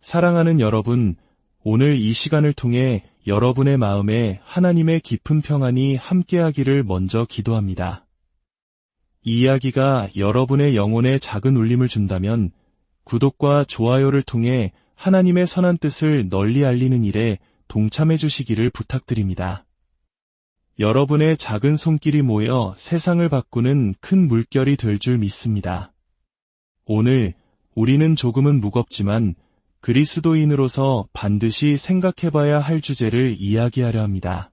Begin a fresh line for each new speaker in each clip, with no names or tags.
사랑하는 여러분, 오늘 이 시간을 통해 여러분의 마음에 하나님의 깊은 평안이 함께하기를 먼저 기도합니다. 이 이야기가 여러분의 영혼에 작은 울림을 준다면 구독과 좋아요를 통해 하나님의 선한 뜻을 널리 알리는 일에 동참해 주시기를 부탁드립니다. 여러분의 작은 손길이 모여 세상을 바꾸는 큰 물결이 될 줄 믿습니다. 오늘 우리는 조금은 무겁지만 그리스도인으로서 반드시 생각해봐야 할 주제를 이야기하려 합니다.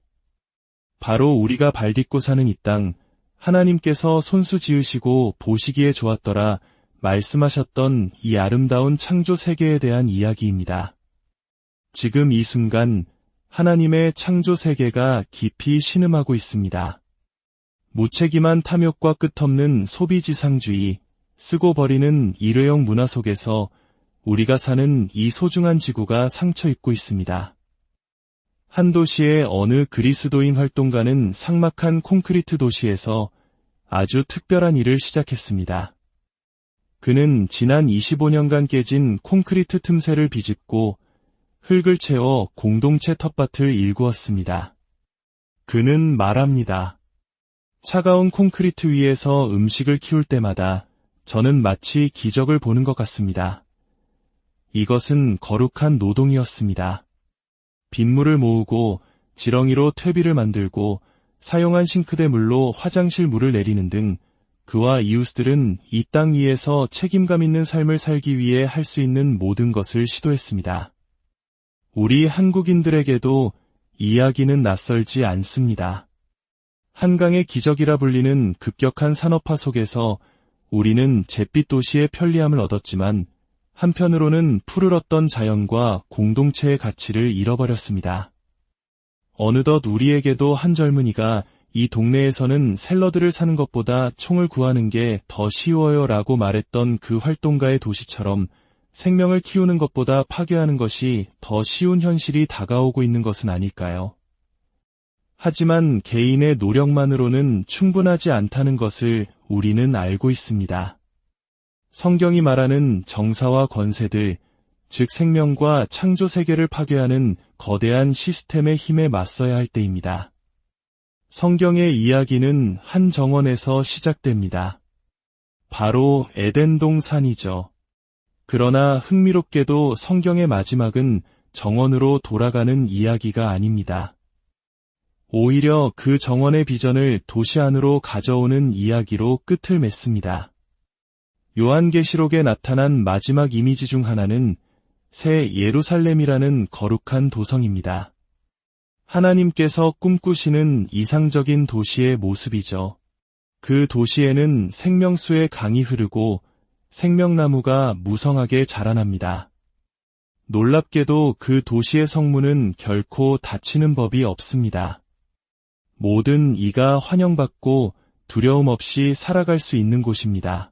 바로 우리가 발딛고 사는 이 땅, 하나님께서 손수 지으시고 보시기에 좋았더라 말씀하셨던 이 아름다운 창조 세계에 대한 이야기입니다. 지금 이 순간 하나님의 창조 세계가 깊이 신음하고 있습니다. 무책임한 탐욕과 끝없는 소비지상주의, 쓰고 버리는 일회용 문화 속에서 우리가 사는 이 소중한 지구가 상처 입고 있습니다. 한 도시의 어느 그리스도인 활동가는 삭막한 콘크리트 도시에서 아주 특별한 일을 시작했습니다. 그는 지난 25년간 깨진 콘크리트 틈새를 비집고 흙을 채워 공동체 텃밭을 일구었습니다. 그는 말합니다. 차가운 콘크리트 위에서 음식을 키울 때마다 저는 마치 기적을 보는 것 같습니다. 이것은 거룩한 노동이었습니다. 빗물을 모으고 지렁이로 퇴비를 만들고 사용한 싱크대 물로 화장실 물을 내리는 등 그와 이웃들은 이 땅 위에서 책임감 있는 삶을 살기 위해 할 수 있는 모든 것을 시도했습니다. 우리 한국인들에게도 이야기는 낯설지 않습니다. 한강의 기적이라 불리는 급격한 산업화 속에서 우리는 잿빛 도시의 편리함을 얻었지만 한편으로는 푸르렀던 자연과 공동체의 가치를 잃어버렸습니다. 어느덧 우리에게도 한 젊은이가 이 동네에서는 샐러드를 사는 것보다 총을 구하는 게 더 쉬워요 라고 말했던 그 활동가의 도시처럼 생명을 키우는 것보다 파괴하는 것이 더 쉬운 현실이 다가오고 있는 것은 아닐까요? 하지만 개인의 노력만으로는 충분하지 않다는 것을 우리는 알고 있습니다. 성경이 말하는 정사와 권세들, 즉 생명과 창조 세계를 파괴하는 거대한 시스템의 힘에 맞서야 할 때입니다. 성경의 이야기는 한 정원에서 시작됩니다. 바로 에덴동 산이죠. 그러나 흥미롭게도 성경의 마지막은 정원으로 돌아가는 이야기가 아닙니다. 오히려 그 정원의 비전을 도시 안으로 가져오는 이야기로 끝을 맺습니다. 요한계시록에 나타난 마지막 이미지 중 하나는 새 예루살렘이라는 거룩한 도성입니다. 하나님께서 꿈꾸시는 이상적인 도시의 모습이죠. 그 도시에는 생명수의 강이 흐르고 생명나무가 무성하게 자라납니다. 놀랍게도 그 도시의 성문은 결코 닫히는 법이 없습니다. 모든 이가 환영받고 두려움 없이 살아갈 수 있는 곳입니다.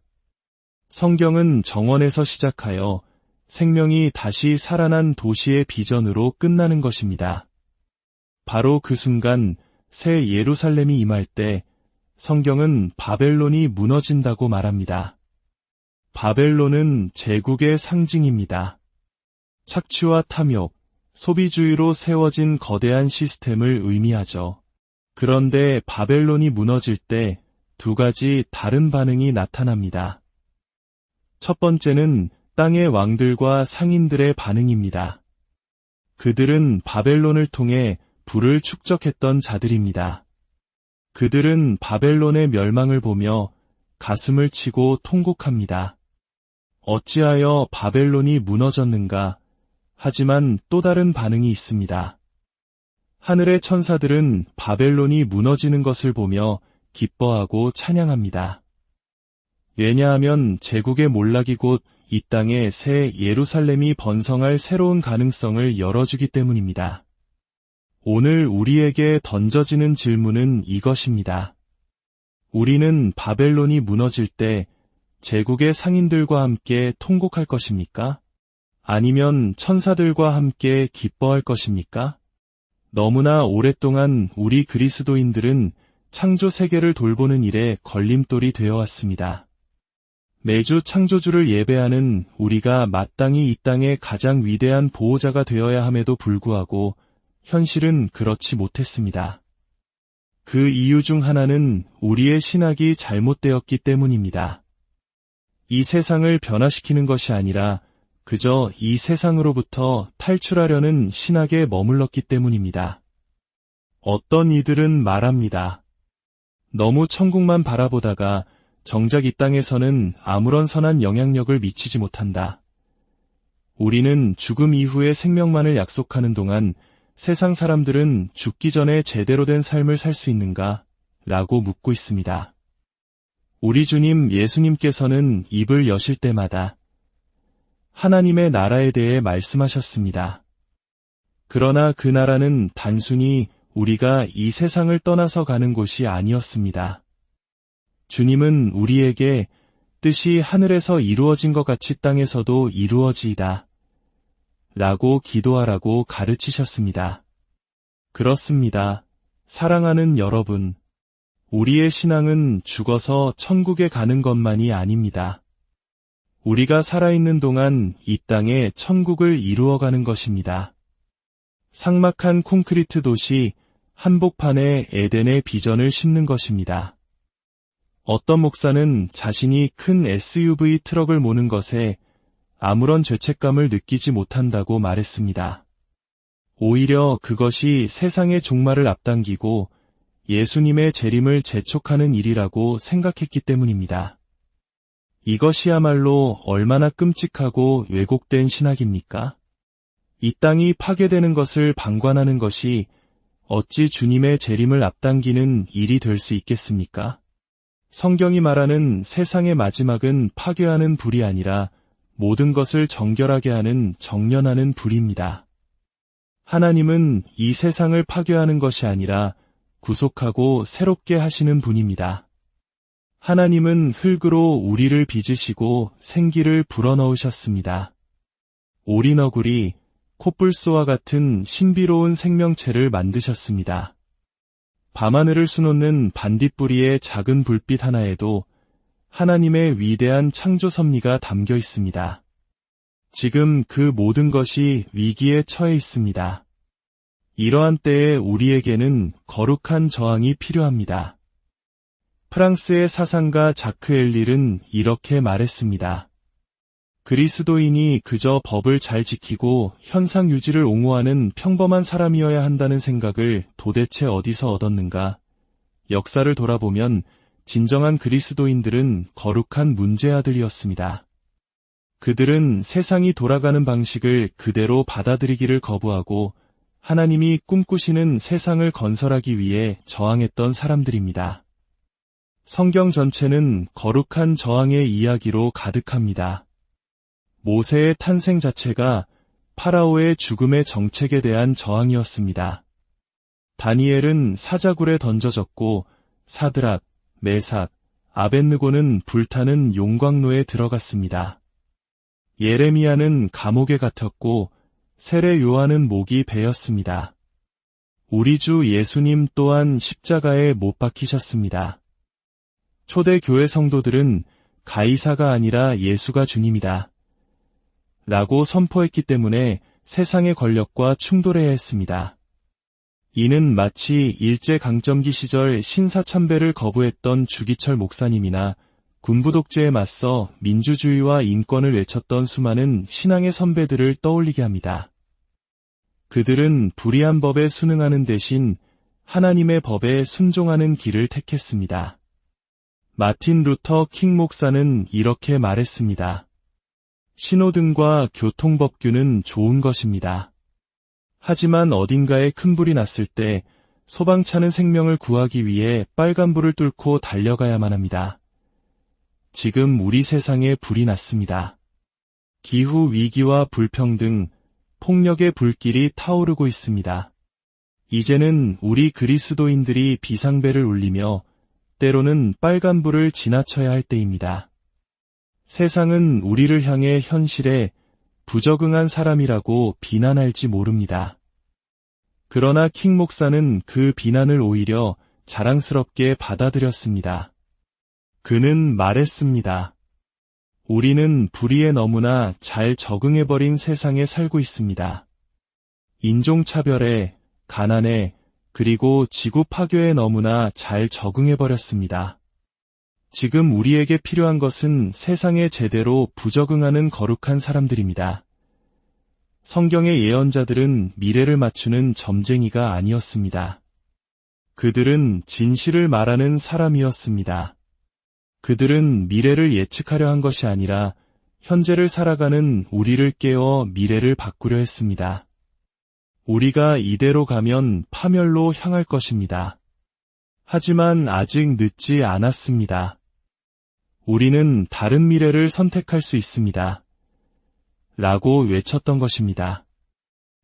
성경은 정원에서 시작하여 생명이 다시 살아난 도시의 비전으로 끝나는 것입니다. 바로 그 순간 새 예루살렘이 임할 때 성경은 바벨론이 무너진다고 말합니다. 바벨론은 제국의 상징입니다. 착취와 탐욕, 소비주의로 세워진 거대한 시스템을 의미하죠. 그런데 바벨론이 무너질 때 두 가지 다른 반응이 나타납니다. 첫 번째는 땅의 왕들과 상인들의 반응입니다. 그들은 바벨론을 통해 부를 축적했던 자들입니다. 그들은 바벨론의 멸망을 보며 가슴을 치고 통곡합니다. 어찌하여 바벨론이 무너졌는가? 하지만 또 다른 반응이 있습니다. 하늘의 천사들은 바벨론이 무너지는 것을 보며 기뻐하고 찬양합니다. 왜냐하면 제국의 몰락이 곧 이 땅에 새 예루살렘이 번성할 새로운 가능성을 열어주기 때문입니다. 오늘 우리에게 던져지는 질문은 이것입니다. 우리는 바벨론이 무너질 때 제국의 상인들과 함께 통곡할 것입니까? 아니면 천사들과 함께 기뻐할 것입니까? 너무나 오랫동안 우리 그리스도인들은 창조 세계를 돌보는 일에 걸림돌이 되어 왔습니다. 매주 창조주를 예배하는 우리가 마땅히 이 땅의 가장 위대한 보호자가 되어야 함에도 불구하고 현실은 그렇지 못했습니다. 그 이유 중 하나는 우리의 신학이 잘못되었기 때문입니다. 이 세상을 변화시키는 것이 아니라 그저 이 세상으로부터 탈출하려는 신학에 머물렀기 때문입니다. 어떤 이들은 말합니다. 너무 천국만 바라보다가 정작 이 땅에서는 아무런 선한 영향력을 미치지 못한다. 우리는 죽음 이후의 생명만을 약속하는 동안 세상 사람들은 죽기 전에 제대로 된 삶을 살 수 있는가? 라고 묻고 있습니다. 우리 주님 예수님께서는 입을 여실 때마다 하나님의 나라에 대해 말씀하셨습니다. 그러나 그 나라는 단순히 우리가 이 세상을 떠나서 가는 곳이 아니었습니다. 주님은 우리에게 뜻이 하늘에서 이루어진 것 같이 땅에서도 이루어지이다 라고 기도하라고 가르치셨습니다. 그렇습니다. 사랑하는 여러분, 우리의 신앙은 죽어서 천국에 가는 것만이 아닙니다. 우리가 살아있는 동안 이 땅에 천국을 이루어가는 것입니다. 삭막한 콘크리트 도시 한복판에 에덴의 비전을 심는 것입니다. 어떤 목사는 자신이 큰 SUV 트럭을 모는 것에 아무런 죄책감을 느끼지 못한다고 말했습니다. 오히려 그것이 세상의 종말을 앞당기고 예수님의 재림을 재촉하는 일이라고 생각했기 때문입니다. 이것이야말로 얼마나 끔찍하고 왜곡된 신학입니까? 이 땅이 파괴되는 것을 방관하는 것이 어찌 주님의 재림을 앞당기는 일이 될 수 있겠습니까? 성경이 말하는 세상의 마지막은 파괴하는 불이 아니라 모든 것을 정결하게 하는 정련하는 불입니다. 하나님은 이 세상을 파괴하는 것이 아니라 구속하고 새롭게 하시는 분입니다. 하나님은 흙으로 우리를 빚으시고 생기를 불어넣으셨습니다. 오리너구리, 콧불소와 같은 신비로운 생명체를 만드셨습니다. 밤하늘을 수놓는 반딧불이의 작은 불빛 하나에도 하나님의 위대한 창조 섭리가 담겨 있습니다. 지금 그 모든 것이 위기에 처해 있습니다. 이러한 때에 우리에게는 거룩한 저항이 필요합니다. 프랑스의 사상가 자크 엘릴은 이렇게 말했습니다. 그리스도인이 그저 법을 잘 지키고 현상 유지를 옹호하는 평범한 사람이어야 한다는 생각을 도대체 어디서 얻었는가? 역사를 돌아보면 진정한 그리스도인들은 거룩한 문제아들이었습니다. 그들은 세상이 돌아가는 방식을 그대로 받아들이기를 거부하고 하나님이 꿈꾸시는 세상을 건설하기 위해 저항했던 사람들입니다. 성경 전체는 거룩한 저항의 이야기로 가득합니다. 모세의 탄생 자체가 파라오의 죽음의 정책에 대한 저항이었습니다. 다니엘은 사자굴에 던져졌고 사드락, 메삭, 아벳느고는 불타는 용광로에 들어갔습니다. 예레미야는 감옥에 갇혔고 세례 요한은 목이 베었습니다. 우리 주 예수님 또한 십자가에 못 박히셨습니다. 초대 교회 성도들은 가이사가 아니라 예수가 주님이다 라고 선포했기 때문에 세상의 권력과 충돌해야 했습니다. 이는 마치 일제강점기 시절 신사참배를 거부했던 주기철 목사님이나 군부 독재에 맞서 민주주의와 인권을 외쳤던 수많은 신앙의 선배들을 떠올리게 합니다. 그들은 불의한 법에 순응하는 대신 하나님의 법에 순종하는 길을 택했습니다. 마틴 루터 킹 목사는 이렇게 말했습니다. 신호등과 교통법규는 좋은 것입니다. 하지만 어딘가에 큰 불이 났을 때 소방차는 생명을 구하기 위해 빨간불을 뚫고 달려가야만 합니다. 지금 우리 세상에 불이 났습니다. 기후 위기와 불평등, 폭력의 불길이 타오르고 있습니다. 이제는 우리 그리스도인들이 비상벨을 울리며 때로는 빨간불을 지나쳐야 할 때입니다. 세상은 우리를 향해 현실에 부적응한 사람이라고 비난할지 모릅니다. 그러나 킹 목사는 그 비난을 오히려 자랑스럽게 받아들였습니다. 그는 말했습니다. 우리는 불의에 너무나 잘 적응해버린 세상에 살고 있습니다. 인종차별에, 가난에, 그리고 지구 파괴에 너무나 잘 적응해버렸습니다. 지금 우리에게 필요한 것은 세상에 제대로 부적응하는 거룩한 사람들입니다. 성경의 예언자들은 미래를 맞추는 점쟁이가 아니었습니다. 그들은 진실을 말하는 사람이었습니다. 그들은 미래를 예측하려 한 것이 아니라 현재를 살아가는 우리를 깨워 미래를 바꾸려 했습니다. 우리가 이대로 가면 파멸로 향할 것입니다. 하지만 아직 늦지 않았습니다. 우리는 다른 미래를 선택할 수 있습니다. 라고 외쳤던 것입니다.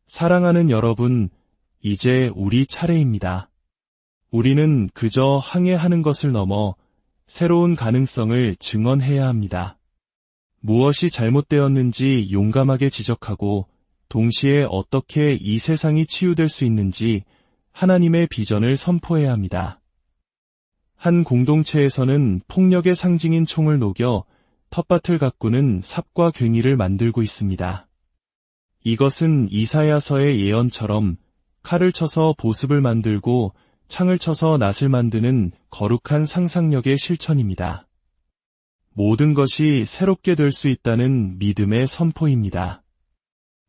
사랑하는 여러분, 이제 우리 차례입니다. 우리는 그저 항해하는 것을 넘어 새로운 가능성을 증언해야 합니다. 무엇이 잘못되었는지 용감하게 지적하고 동시에 어떻게 이 세상이 치유될 수 있는지 하나님의 비전을 선포해야 합니다. 한 공동체에서는 폭력의 상징인 총을 녹여 텃밭을 가꾸는 삽과 괭이를 만들고 있습니다. 이것은 이사야서의 예언처럼 칼을 쳐서 보습을 만들고 창을 쳐서 낫을 만드는 거룩한 상상력의 실천입니다. 모든 것이 새롭게 될 수 있다는 믿음의 선포입니다.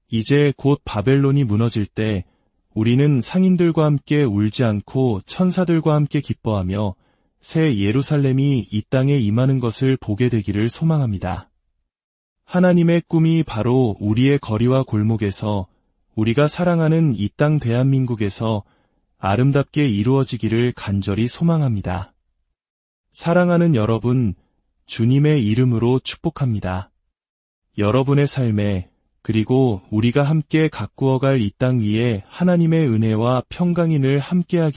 이제 곧 바벨론이 무너질 때 우리는 상인들과 함께 울지 않고 천사들과 함께 기뻐하며 새 예루살렘이 이 땅에 임하는 것을 보게 되기를 소망합니다. 하나님의 꿈이 바로 우리의 거리와 골목에서 우리가 사랑하는 이 땅 대한민국에서 아름답게 이루어지기를 간절히 소망합니다. 사랑하는 여러분, 주님의 이름으로 축복합니다. 여러분의 삶에 그리고 우리가 함께 가꾸어갈 이 땅 위에 하나님의 은혜와 평강이 늘 함께하기